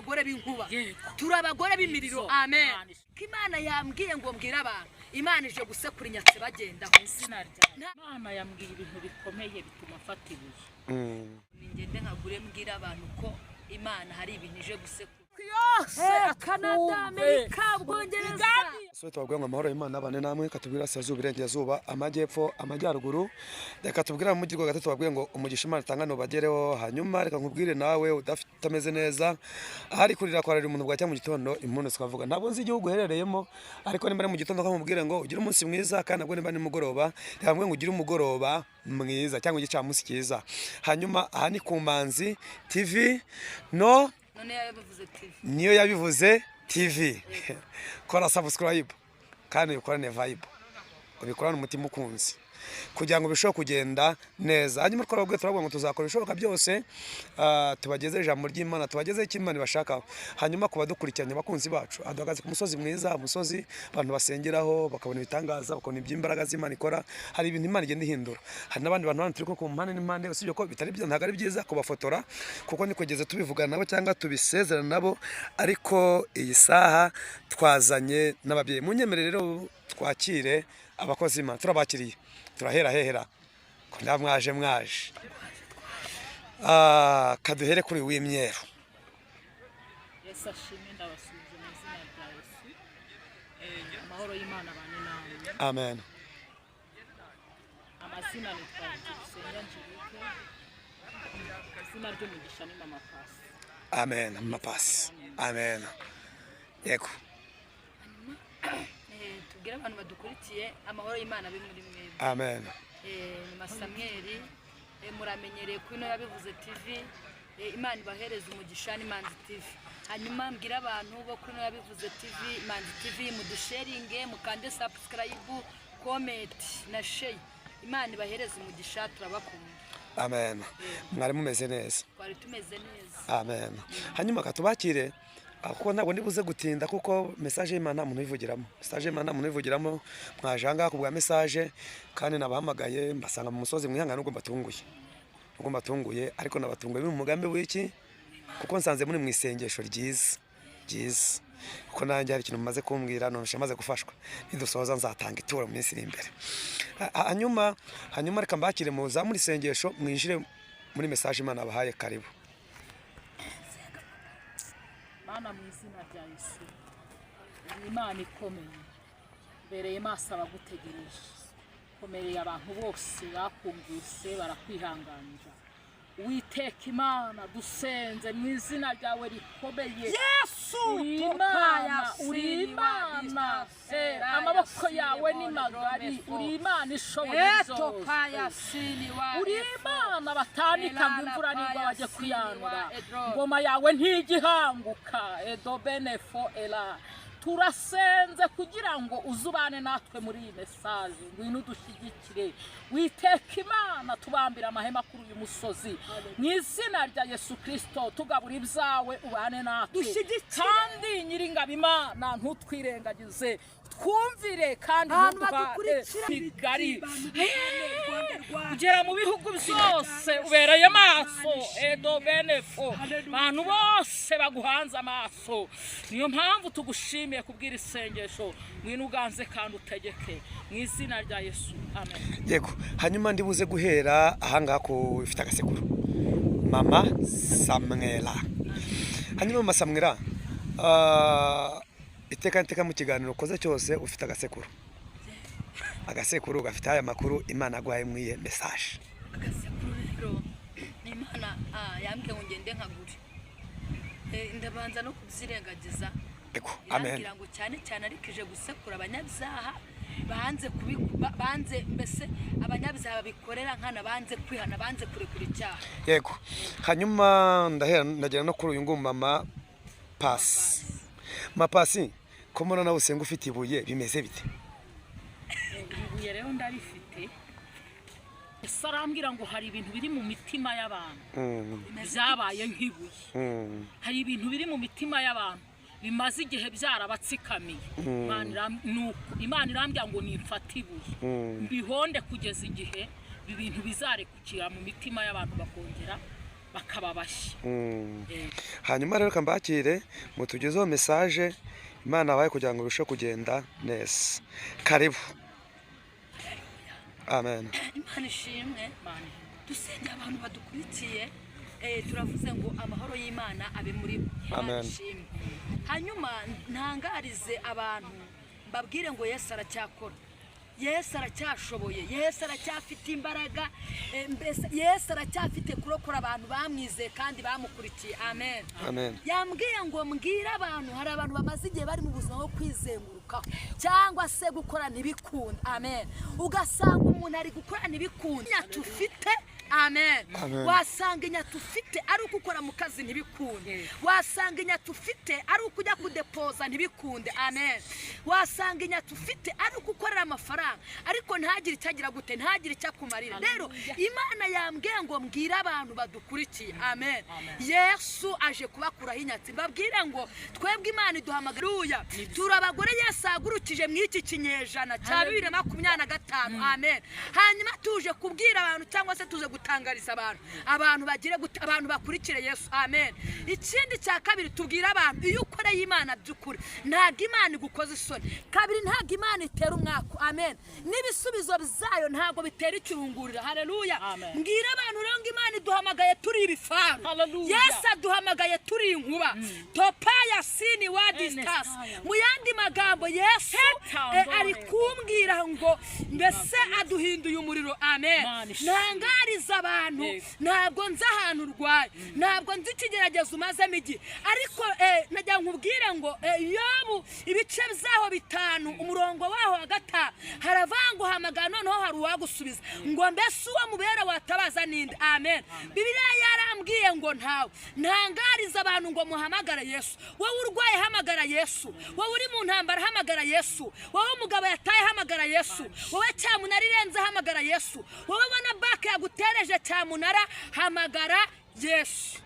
abagore b'inkuba turi abagore b'imiriro amen Imana yambwiye ngo mbwira abantu Imana ije gusekura inyatse bagenda izina rya Imana yambwiye ibintu bikomeye bituma fatibuye ngende nkagure mbwira abantu ko Imana hari ibintu ije gusekura Canada Amerika Bwongereza so twabwiye ngo amahoro y'Imana abane namwe katubwira sazuba irengerazuba amajyepfo amajyaruguru reka tubwira mu mugirwa gatatu twabwiye ngo umugisha Imana itangano bagereho hanyuma reka nkubwire nawe udafite ameze neza ahari kurira kwarira umuntu bwacya mu gitondo impundu twavuga ntabwo nzi igihugu herereyemo ariko nimba mu gitondo kamubwire ngo ugire umunsi mwiza kandi nabwo nimba ni mugoroba reka ngo ugire umugoroba mwiza cyangwa igicamunsi cyiza hanyuma aha ni ku Manzi TV no niyo yabivuze TV kora subscribe kandi ukorane vibe ubikorana umutima ukunze kugira ngo bishoboke kugenda neza hanyuma twababwiye turavuga ngo tuzakora bishoboka byose tubageze ijambo ry'Imana tubageze ikimana bashaka hanyuma kuba dukurikiranye abakunzi bacu aduhagaze ku musozi mwiza umusozi abantu basengeraho bakabona ibitangaza bakabona iby'imbaraga z'Imana ikora hari ibintu Imana igenda ihindura hari n'abandi bantu turi ku mpande n'impande usibye ko bitari byo ntago ari byiza kubafotora kuko ni kugeze tubivugana nabo cyangwa tubisezerana nabo ariko iyi saha twazanye n'ababyeyi munyemerere rero twakire abakozi Imana turabakiriye turahera hehera ko ndamwaje kaduhere kuri w'imyeru Yesu ashimwe ndabasubiza mu izina rya Yesu amahoro y'Imana bane namwe amen amazina ni twaje izina ry'umugisha ni mama Pasi amen mama Pasi amen yego tubwira abantu badukurikiye amahoro y'Imana biri muri mwe amen Masamweli muramenyereye ko ino yabivuze TV Imana ibahereza umugisha ni Manzi TV hanyuma mbwira abantu bo ko ino yabivuze TV Manzi TV mudusharinge mukande subscribe comment na share Imana ibahereza umugisha turabakunda amen mwari mumeze neza twari tumeze neza amen hanyuma katubakire kuko ntabwo ndibuze gutinda kuko message y'Imana umuntu yivugiramo message y'Imana umuntu yivugiramo mwajanga kubwa message kandi nabahamagaye mbasanga mu musozi mwihanga n'ubwo mbatunguye ariko nabatunguye mu mugambi w'iki kuko nsanze muri mwisengesho ryiza kuko nanjye hari ikintu mumaze kumbwira none shamaze gufashwa nidusoza nzatanga ituro mu minsi iri imbere hanyuma reka mbakire mu za muri sengesho mwinjire muri message Imana abahaye karibu Mana mu izina rya Yesu Imana ikomeye bereye maso abagutegereje komereye abantu bose bakumvise barakwihanganira Uwiteka Imana dusenze mu izina ryawe rikomeye Yesu uri Imana amaboko yawe ni magari uri Imana ishoboye byose uri Imana batanika imvura nigwa bajye kuyanura ngoma yawe ntigihanguka edobenefo ela turasenze kugira ngo uzubane natwe muri iyi message ngwino dushyigikire Witeka Imana tubambira amahema kuri uyu musozi mu izina rya Yesu Kristo tugabura ibyawe ubane natwe kandi nyiringabo Imana ntutwirengagize twumvire kandi bigari ugera mu bihugu byose ubereye maso edobenefo abantu bose baguhanze amaso niyo mpamvu tugushimiye kubwira isengesho mwino uganze kandi utegeke mu izina rya Yesu amen yego hanyuma ndibuze guhera ahangaha ko ifite agasekuru mama Samwela hanyuma mama Samwela iteka mu kiganiro ukoze cyose ufite agasekuru gafite aya makuru Imana agwaye mwiye message agasekuru rero Imana yambwiye ngo ngende nkagure ndabanza no kubyirengagiza amen yambwira ngo cyane arikije gusekura abanyabyaha banze mbese abanyabyaha babikorera nkana banze kwihana banze kurekura icyaha yego hanyuma ndagera no kuri uyu ngumba mama Pasi komona nawe usenga ufite ibuye bimeze bite ibuye rero ndarifite sarambira ngo hari ibintu biri mu mitima y'abantu byabaye nk'ibuye hari ibintu biri mu mitima y'abantu bimaze igihe byarabatsikamiye Imana irambya ngo nimfate ibuye mbihonde kugeza igihe ibintu bizarekukira mu mitima y'abantu bakongera bakaba bashya. Hanyuma rero kambakire mutugezeho message Imana abaye kugira ngo birushe kugenda neza. Karibu. Amen. Imana ishimwe. Dusenge abantu badukurikiye. Turavuze ngo amahoro y'Imana abe muri Amen. Hanyuma ntangarize abantu mbabwire ngo Yesu aracyakora. Yesu aracyashoboye. Yesu aracyafite imbaraga. Mbese Yesu aracyafite kurokora abantu bamwize kandi bamukurikiye. Amen. Amen. Yambwiye ngo mbwira abantu, hari abantu bamaze igihe bari mu buzima bwo kwizenguruka cyangwa se gukora ntibikunda. Amen. Ugasanga umuntu ari gukora ntibikunda. Nyatufite. Amen. Wasanga inyatufite ari ukukora mu kazi ntibikunde. Wasanga inyatufite ari ukujya kudepoza ntibikunde. Amen. Wasanga inyatufite ari ukukorera amafaranga ariko ntagire icyagira gute, ntagire icyakumarira. Rero Imana yambwiye ngo mbwira abantu badukurikiye. Amen. Yesu aje kubakuraho inyatsi. Mbabwire ngo twebwe Imana iduhamagaye. Turabagore Yesu agurukije mu iki kinyejana cya 2025. Amen. Hanyuma tuje kubwira abantu cyangwa se tuje gutangariza abantu bagire abantu bakurikire Yesu. Amen. Ikindi cya kabiri tubwira abantu iyo ukoreye Imana by'ukuri ntabwo Imana igukoze isoni. Kabiri ntabwo Imana itera umwaka. Amen. N'ibisubizo byayo ntabwo bitera ikirungurira. Haleluya. Mbwira abantu rero ngo Imana iduhamagaye turi ibifaru. Yesu aduhamagaye turi inkuba. Topaya sini wa distance. Mu yandi magambo Yesu ari kumbwira ngo mbese aduhinduye umuriro. Amen. Ntangariza abantu ntabwo nzi ahantu urwaye, ntabwo nzi ikigeragezo umazemo igihe, ariko najya nkubwire ngo Yobu ibice byaho 5 umurongo waho wa 5 haravanga uhamagara noneho hari uwagusubiza ngo mbese uwo mubera watabaza ninde. Amen. Bibiliya yarambwiye ngo ntawe. Ntangariza abantu ngo muhamagara Yesu. Wowe urwaye hamagara Yesu. Wowe uri mu ntambara hamagara Yesu. Wowe umugabo yataye hamagara Yesu. Wowe cyamunara irenze hamagara Yesu. Wowe wana baka yagutereje cyamunara hamagara Yesu.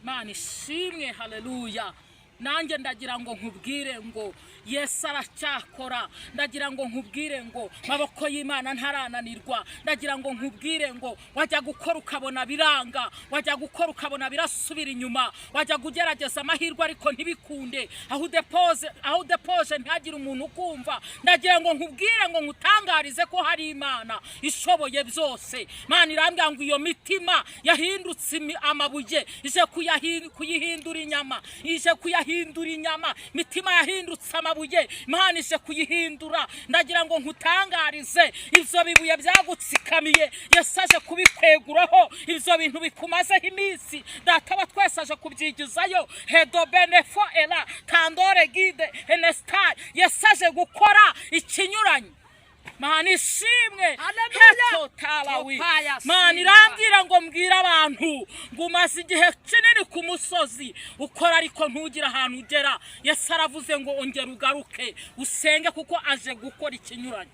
Mana ishimwe. Haleluya. Nanjye ndagira ngo nkubwire ngo Yesu aracyakora. Ndagira ngo nkubwire ngo maboko y'Imana ntarananirwa. Ndagira ngo nkubwire ngo wajya gukora ukabona biranga, wajya gukora ukabona birasubira inyuma, wajya kugerageza amahirwe ariko ntibikunde, aho depoje ntihagire umuntu ukumva. Ndagira ngo nkubwire ngo nkutangarize ko hari Imana ishoboye byose. Mana irambwira ngo iyo mitima yahindutse amabuye ije kuyihindura inyama, ije kuyahindura inyama. Mitima yahindutse amabuye Imana ije kuyihindura. Ndagira ngo nkutangarize ivyo bibuye byagutsikamiye Yesu aje kubikweguraho. Ivyo bintu bikumazeho iminsi Data twese aje kubyigizayo. Hedo benefo era tandore guide enestar. Yesu aje gukora ikinyuranye. Mana ishimwe. Mana irambwira ngo mbwira abantu ngo umaze igihe kinini ku musozi ukora ariko ntugira ahantu ugera. Yesu aravuze ngo ongera ugaruke usenge kuko aje gukora ikinyuranye.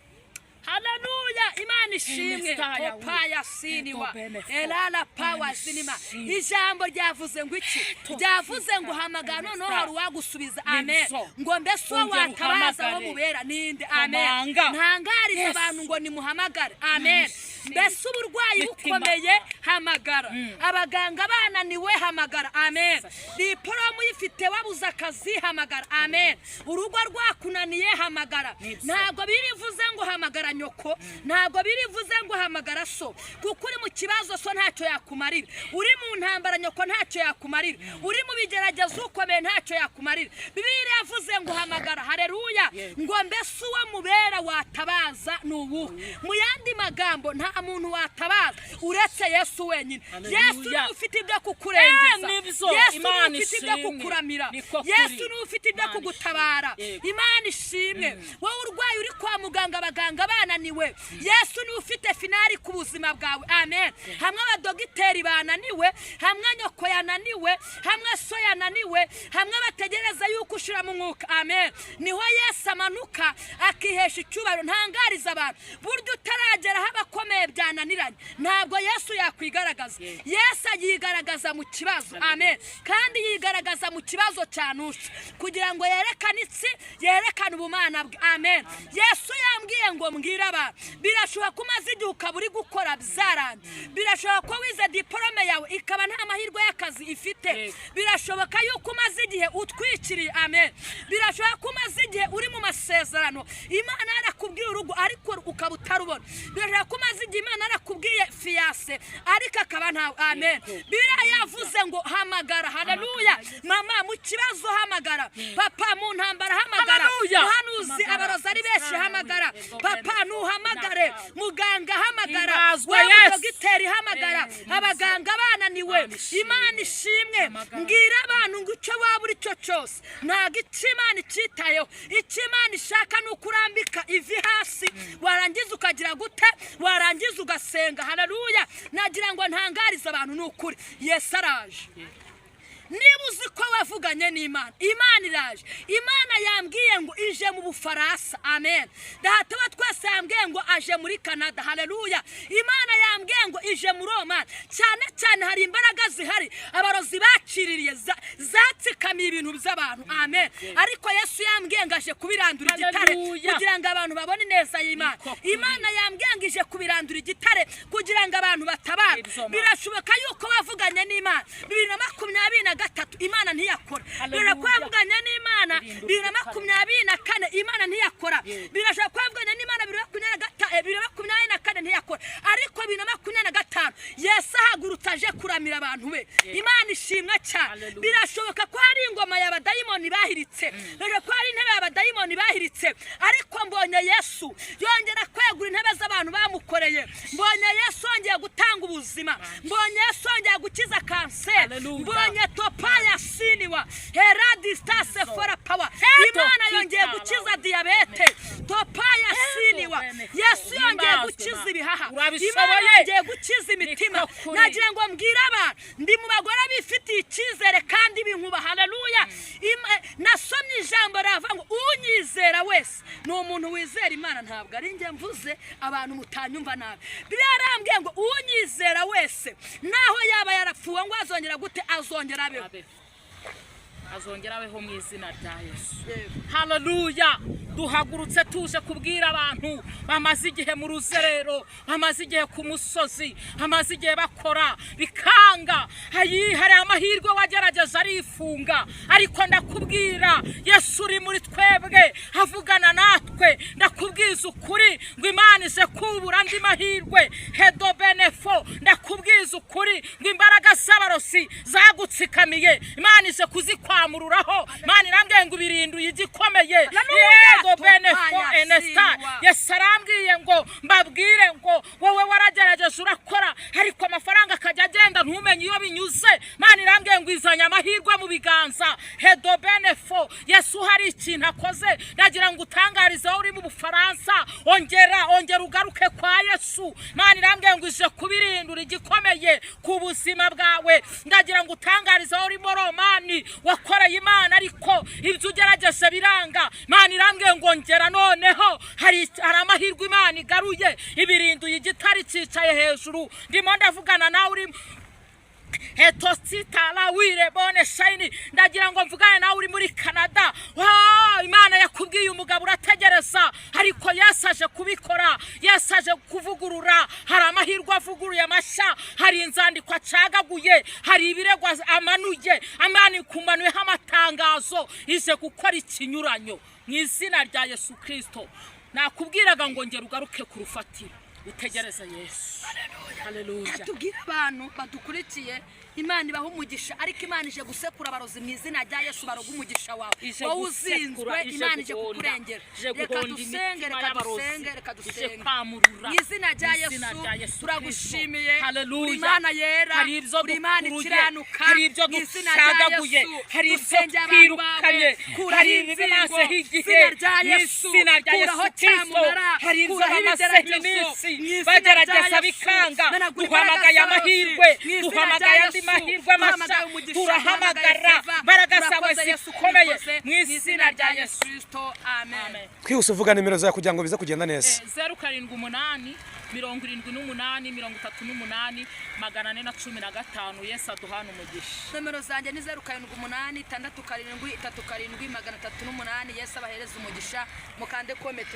Haleluya. Imana ishimwe. Topaya siniwa elala power sinima. Ijambo ryavuze ngo iki? Ryavuze ngo hamagara noneho hari uwagusubiza. Amen. Ngo mbese watabaza wo mubera ninde. Amen. Ntangariza abantu ngo nimuhamagare. Amen. Mbese uburwayi bukomeye hamagara. Abaganga bananiwe hamagara. Amen. Diploma uyifite wabuza akazi hamagara. Amen. Urugo rwakunaniye hamagara. Ntabwo birivuze ngo hamagara nyoko, ntabwo birivuze ngo hamagara so, kuko uri mu kibazo so ntacyo yakumarira. Uri mu ntambara nyoko ntacyo yakumarira. Uri mu bigeragezo ukomeye ntacyo yakumarira. Bibiliya yavuze ngo hamagara. Haleluya. Ngo mbese uwo mubera watabaza nubu. Mu yandi magambo nta muntu watabaza uretse Yesu wenyine. Yesu ni ufite ibyo kukurengeza. Yesu ni ufite ibyo kukuramira. Yesu ni ufite ibyo kugutabara. Imana ishimwe. Wowe urwaye uri kwa muganga abaganga bananiwe, Yesu ni ufite finali ku buzima bwawe. Amen. Hamwe abadogiteri bananiwe, hamwe nyoko yananiwe, hamwe so yananiwe, hamwe bategereza yuko ushira mu mwuka. Amen. Niho Yesu amanuka akihesha icyubahiro. Ntangariza abantu buryo utaragera habakomeye byananiranye ntabwo Yesu yakwigaragaza. Yesu agigaragaza mu kibazo. Amen. Kandi yigaragaza mu kibazo cyanusha kugira ngo yerekane ubumana bwe. Amen. Yesu yambwiye ngo mbwira abantu birashoboka ko umaze igihe ukaba uri gukora byarandi, birashoboka ko wize diplome yawe ikaba nta mahirwe y'akazi ifite, birashoboka yuko umaze igihe utwikiriye. Amen. birashoboka ko umaze igihe uri mu masezerano Imana yarakubwiye urugo ariko ukaba utarubona, birashoboka ko umaze igihe Imana yarakubwiye fiance ariko akaba ntawe. Amen. Biriya yavuze ngo hamagara. Haleluya. Mama mu kibazo hamagara, papa mu ntambara hamagara, muhanuzi abarozi ari benshi hamagara, papa nuhamagare, muganga hamagara, wewe dogiteri hamagara, abaganga bananiwe. Imana ishimwe. Mbwira abantu ngo icyo waba uri cyo cyose ntago Imana icitayeho. Icyo Imana ishaka ni ukurambika ivi hasi, warangiza ukagira gute, warangiza ugasenga. Haleluya. Nagira ngo ntangarize abantu n'ukuri Yesu araje. Niba uzi ko wavuganye n'Imana, Imana iraje. Imana yambwiye ngo ije mu Bufaransa. Amen. Data wa twese yambwiye ngo aje muri Canada. Haleluya. Imana yambwiye ngo ije mu Roma. Cyane cyane hari imbaraga zihari abarozi baciririye zatsikamiye ibintu by'abantu. Amen. Ariko Yesu yambwiye ngo aje kubirandura igitare kugira ngo abantu babone neza y'Imana. Imana yambwiye ngo ije kubirandura igitare kugira ngo abantu batabara. Birashoboka yuko wavuganye n'Imana 2023 Imana ntiyakora. Birakwavuganya n'Imana 2024 Imana ntiyakora. Birashaka kwavuganya n'Imana 2024 ntiyakora. Ariko 2025 Yesu ahagurutse aje kuramira abantu be. Imana ishimwe cyane. Birashoboka ko hari ingoma y'abadayimoni bahiritse, birashoboka ko hari intebe y'abadayimoni bahiritse, ariko mbonye Yesu yongera kwegura intebe z'abantu bamukoreye. Mbonye Yesu yongeye gutanga ubuzima, mbonye Yesu yongeye gukiza kanseri, mbonye topaya siniwa heradistase fora power. Imana yongeye gukiza diabete, topaya siniwa. Yesu yongeye gukiza ibihaha, Imana yongeye gukiza imitima. Nagira ngo mbwira abantu ndi mu bagore bifitiye icyizere kandi binkuba. Haleluya. Nasomye ijambo rava ngo unyizera wese ni umuntu wizera Imana. Ntabwo ari njye mvuze abantu mutanyumva nabi. Birarambwiye ngo unyizera wese naho yaba yarapfuwe ngo azongera gute, azongera abeho. Azongeraweho mu izina rya Yesu. Haleluya. Duhagurutse tuje kubwira abantu bamaze igihe mu ruzerero, bamaze igihe ku musozi, bamaze igihe bakora bikanga. Hari amahirwe wagerageza arifunga, ariko ndakubwira Yesu uri muri twebwe havugana natwe. Ndakubwiza ukuri ngo Imana ije kubura andi mahirwe hedo benefo. Ndakubwiza ukuri ngo imbaraga z'abarosi zagutsikamiye Imana ije kuzikwamururaho. Imana irambwiye ngo birinduye igikomeye. Benefo enesta. Yesu arambwiye ngo mbabwire ngo wowe waragerageje urakora ariko amafaranga akajya agenda ntumenye iyo binyuze. Imana irambwiye ngo izanye amahirwe mu biganza hedo benefo. Yesu hari ikintu akoze. Nagira ngo utangarize aho uri mu Bufaransa, ongera ugaruke kwa Yesu. Imana irambwiye ngo ije kubirindura igikomeye ku buzima bwawe. Ndagira ngo utangarize aho uri mu Romani wakoreye Imana ariko ibyo ugerageje biranga. Imana irambwiye ngo ngera noneho hari amahirwe Imana igaruye ibirinduye igitari cyicaye hejuru. Ndimo ndavugana nawe uri etositala wire bone shine. Ndagira ngo mvugane nawe uri muri Canada. Imana yakubwiye umugabo urategereza ariko Yesu aje kubikora. Yesu aje kuvugurura. Hari amahirwe avuguruye amasha, hari inzandiko acagaguye, hari ibirego amanuye. Amani kumanuyeho amatangazo ije gukora ikinyuranyo mu izina rya Yesu Kristo. Nakubwiraga ngo ngera ugaruke ku rufatiro utegereza Yesu. Haleluya. Tubwira abantu badukurikiye Imana ibaho umugisha, ariko Imana ije gusekura abarozi mu izina rya Yesu baroga umugisha wawe. Wowe uzinzwe Imana ije kukurengera. Reka dusenge, reka dusenge. Mu izina rya Yesu turagushimiye. Uri Imana yera, uri Imana ikiranuka. Hari ibyo ducagaguye, hari ibyo twirukanye, hari ibimaze igihe mu izina rya Yesu Kristo. Hari inzu bamaze iminsi bagerageza bikanga. Duhamagaye amahirwe, duhamagaye andi mahirwe mashya turahamagara mbaraga zawe zikomeye mu izina rya Yesu Kristo amen. Kwihuse uvuga nimero zawe kugira ngo bize kugenda neza. 078 78 38 415. Yesu aduhana umugisha. Nomero zanjye ni 078 6 7 3 7 3 8. Yesu abahereza umugisha mukande komete.